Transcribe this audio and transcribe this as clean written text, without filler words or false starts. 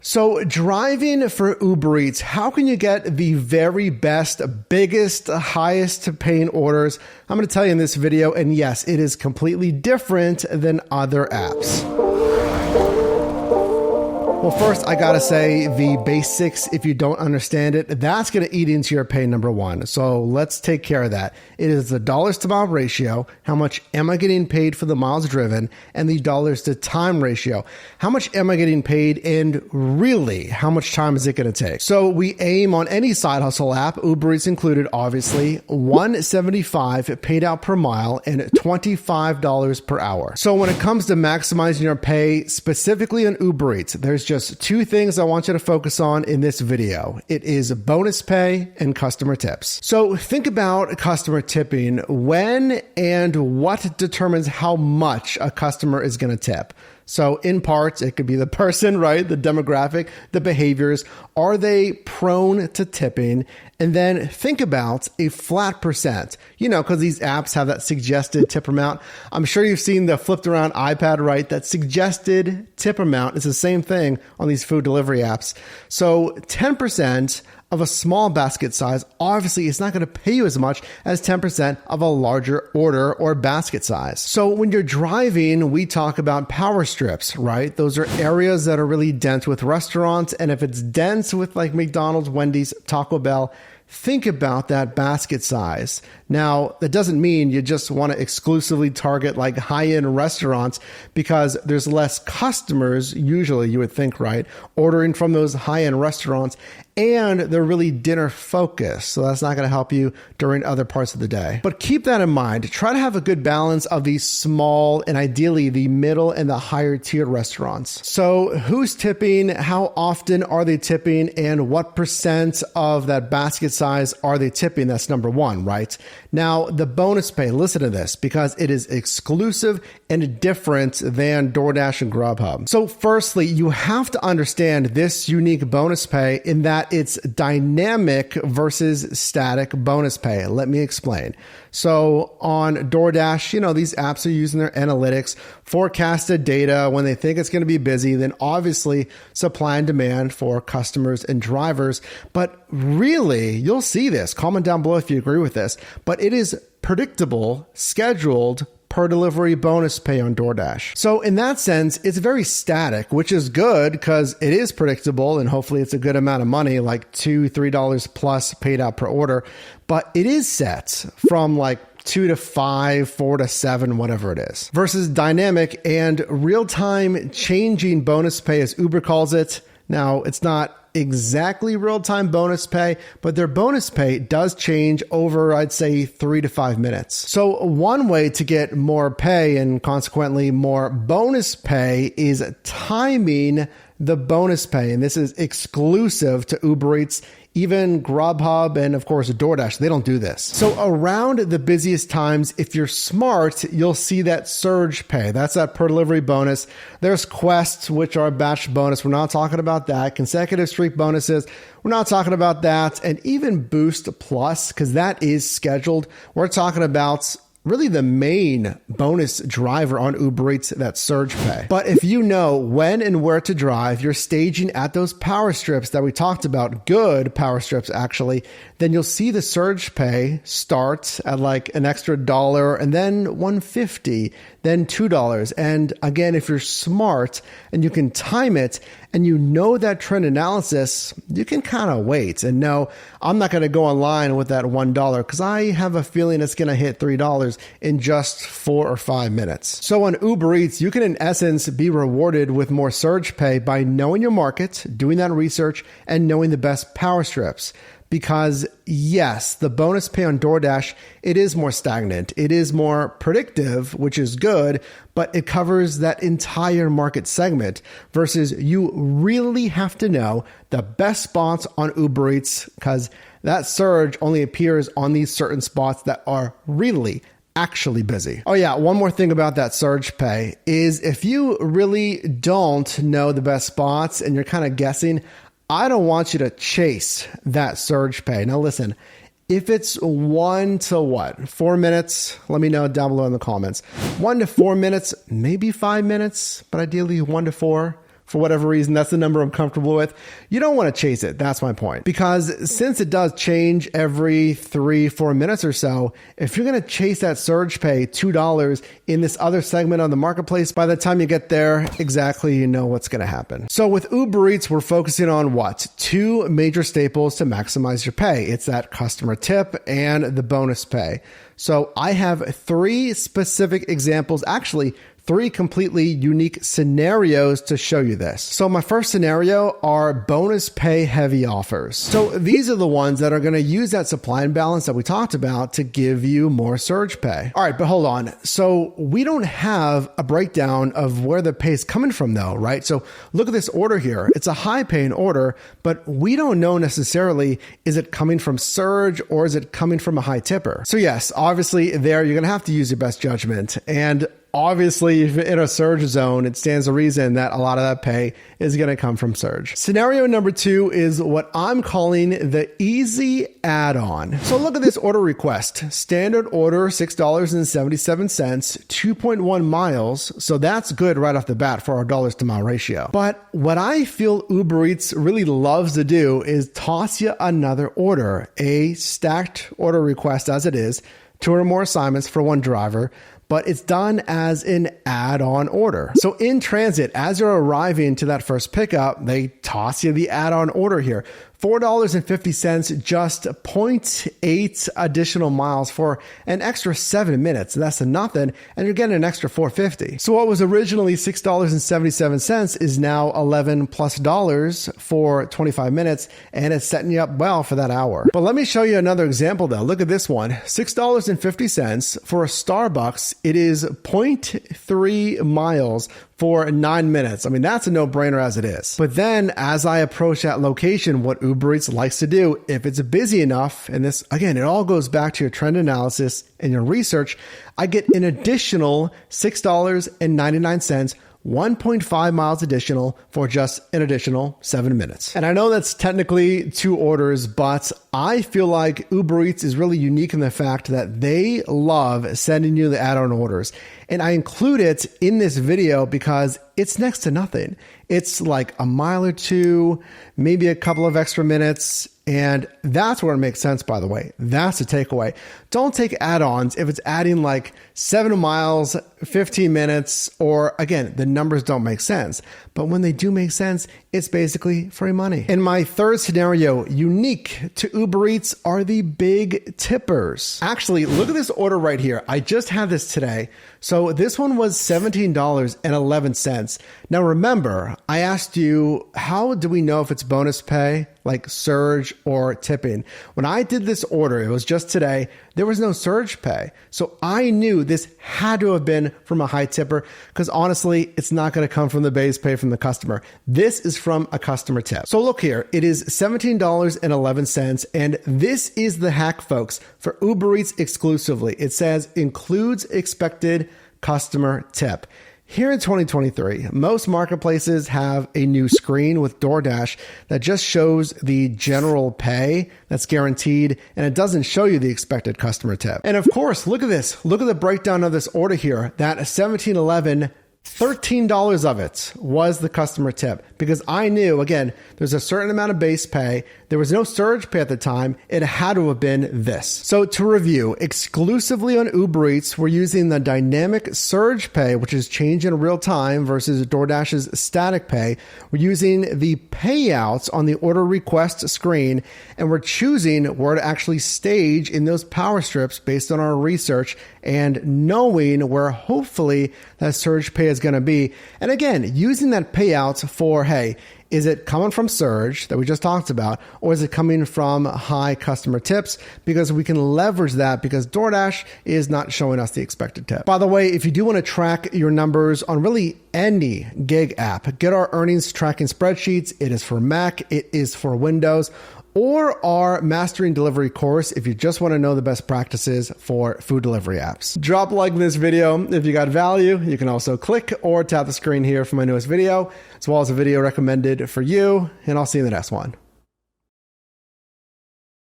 So driving for Uber Eats, how can you get the very best, biggest, highest paying orders? I'm going to tell you in this video, and yes, it is completely different than other apps. Well, first, I gotta say the basics, if you don't understand it, that's gonna eat into your pay, number one. So let's take care of that. It is the dollars to mile ratio, how much am I getting paid for the miles driven, and the dollars to time ratio. How much am I getting paid, and really, how much time is it gonna take? So we aim on any side hustle app, Uber Eats included, obviously, $175 paid out per mile and $25 per hour. So when it comes to maximizing your pay, specifically on Uber Eats, there's just two things I want you to focus on in this video. It is bonus pay and customer tips. So think about customer tipping. When and what determines how much a customer is going to tip? So in parts, it could be the person, right? The demographic, the behaviors. Are they prone to tipping? And then think about a flat percent, because these apps have that suggested tip amount. I'm sure you've seen the flipped around iPad, right? That suggested tip amount is the same thing on these food delivery apps. So 10% of a small basket size, obviously it's not going to pay you as much as 10% of a larger order or basket size. So when you're driving, we talk about power strips, right? Those are areas that are really dense with restaurants. And if it's dense with like McDonald's, Wendy's, Taco Bell, think about that basket size. Now, that doesn't mean you just want to exclusively target like high-end restaurants, because there's less customers, usually you would think, right, ordering from those high-end restaurants, and they're really dinner focused. So that's not going to help you during other parts of the day. But keep that in mind. Try to have a good balance of these small and ideally the middle and the higher tier restaurants. So who's tipping? How often are they tipping? And what percent of that basket size are they tipping? That's number one, right? Now, the bonus pay, listen to this, because it is exclusive and different than DoorDash and Grubhub. So firstly, you have to understand this unique bonus pay in that it's dynamic versus static bonus pay. Let me explain. So on DoorDash, these apps are using their analytics, forecasted data when they think it's going to be busy, then obviously supply and demand for customers and drivers. But really, you'll see this. Comment down below if you agree with this. But it is predictable, scheduled, per delivery bonus pay on DoorDash. So in that sense, it's very static, which is good because it is predictable and hopefully it's a good amount of money, like $2, $3 plus paid out per order. But it is set from like 2 to 5, 4 to 7, whatever it is, versus dynamic and real-time changing bonus pay, as Uber calls it. Now, it's not exactly real-time bonus pay, but their bonus pay does change over, I'd say, 3 to 5 minutes. So one way to get more pay and consequently more bonus pay is timing the bonus pay. And this is exclusive to Uber Eats. Even Grubhub and of course DoorDash, they don't do this. So around the busiest times, if you're smart, you'll see that surge pay. That's that per delivery bonus. There's quests, which are batch bonus. We're not talking about that. Consecutive streak bonuses. We're not talking about that. And even Boost Plus, because that is scheduled. We're talking about really the main bonus driver on Uber Eats, that surge pay. But if you know when and where to drive, you're staging at those power strips that we talked about, good power strips actually, then you'll see the surge pay start at like an extra $1 and then $1.50, then $2. And again, if you're smart and you can time it and you know that trend analysis, you can kind of wait and know, I'm not going to go online with that $1 because I have a feeling it's going to hit $3 in just 4 or 5 minutes. So on Uber Eats, you can in essence be rewarded with more surge pay by knowing your market, doing that research, and knowing the best power strips. Because yes, the bonus pay on DoorDash, it is more stagnant. It is more predictive, which is good, but it covers that entire market segment versus you really have to know the best spots on Uber Eats because that surge only appears on these certain spots that are really actually busy. Oh yeah, one more thing about that surge pay is if you really don't know the best spots and you're kind of guessing, I don't want you to chase that surge pay. Now listen, if it's 1 to 4 minutes, let me know down below in the comments. 1 to 4 minutes, maybe 5 minutes, but ideally 1 to 4. for whatever reason, that's the number I'm comfortable with. You don't want to chase it. That's my point. Because since it does change every 3-4 minutes or so, if you're going to chase that surge pay $2 in this other segment on the marketplace, by the time you get there, exactly you know what's going to happen. So with Uber Eats, we're focusing on what? Two major staples to maximize your pay. It's that customer tip and the bonus pay. So I have three specific examples, actually 3 completely unique scenarios to show you this. So my first scenario are bonus pay heavy offers. So these are the ones that are going to use that supply and balance that we talked about to give you more surge pay. All right, but hold on. So we don't have a breakdown of where the pay is coming from though, right? So look at this order here. It's a high paying order, but we don't know necessarily, is it coming from surge or is it coming from a high tipper? So yes, obviously there you're going to have to use your best judgment. And obviously, if you're in a surge zone, it stands to reason that a lot of that pay is going to come from surge. Scenario number 2 is what I'm calling the easy add-on. So look at this order request. Standard order, $6.77, 2.1 miles. So that's good right off the bat for our dollars to mile ratio. But what I feel Uber Eats really loves to do is toss you another order, a stacked order request as it is, 2 or more assignments for one driver, but it's done as an add-on order. So in transit, as you're arriving to that first pickup, they toss you the add-on order here. $4.50, just 0.8 additional miles for an extra 7 minutes. That's nothing, and you're getting an extra $4.50. So what was originally $6.77 is now $11+ for 25 minutes, and it's setting you up well for that hour. But let me show you another example though. Look at this one. $6.50 for a Starbucks. It is 0.3 miles for 9 minutes. I mean, that's a no-brainer as it is. But then as I approach that location, what Uber Eats likes to do, if it's busy enough, and this, again, it all goes back to your trend analysis and your research, I get an additional $6.99, 1.5 miles additional for just an additional 7 minutes. And I know that's technically 2 orders, but I feel like Uber Eats is really unique in the fact that they love sending you the add-on orders. And I include it in this video because it's next to nothing. It's like a mile or 2, maybe a couple of extra minutes. And that's where it makes sense, by the way. That's the takeaway. Don't take add-ons if it's adding like 7 miles, 15 minutes, or again, the numbers don't make sense. But when they do make sense, it's basically free money. In my third scenario, unique to Uber Eats are the big tippers. Actually, look at this order right here. I just had this today. So this one was $17.11. Now remember, I asked you, how do we know if it's bonus pay, like surge or tipping? When I did this order, it was just today, there was no surge pay. So I knew this had to have been from a high tipper because honestly, it's not going to come from the base pay from the customer. This is from a customer tip. So look here, it is $17.11. And this is the hack, folks, for Uber Eats exclusively. It says includes expected customer tip. Here in 2023, most marketplaces have a new screen with DoorDash that just shows the general pay that's guaranteed, and it doesn't show you the expected customer tip. And of course, look at this. Look at the breakdown of this order here. That $17.11, $13 of it was the customer tip because I knew, again, there's a certain amount of base pay. There was no surge pay at the time. It had to have been this. So to review, exclusively on Uber Eats, we're using the dynamic surge pay, which is change in real time versus DoorDash's static pay. We're using the payouts on the order request screen, and we're choosing where to actually stage in those power strips based on our research and knowing where hopefully that surge pay is going to be. And again, using that payout for, hey, is it coming from surge that we just talked about, or is it coming from high customer tips? Because we can leverage that because DoorDash is not showing us the expected tip. By the way, if you do want to track your numbers on really any gig app, get our earnings tracking spreadsheets. It is for Mac, it is for Windows, or our Mastering Delivery course if you just want to know the best practices for food delivery apps. Drop a like in this video if you got value. You can also click or tap the screen here for my newest video, as well as a video recommended for you, and I'll see you in the next one.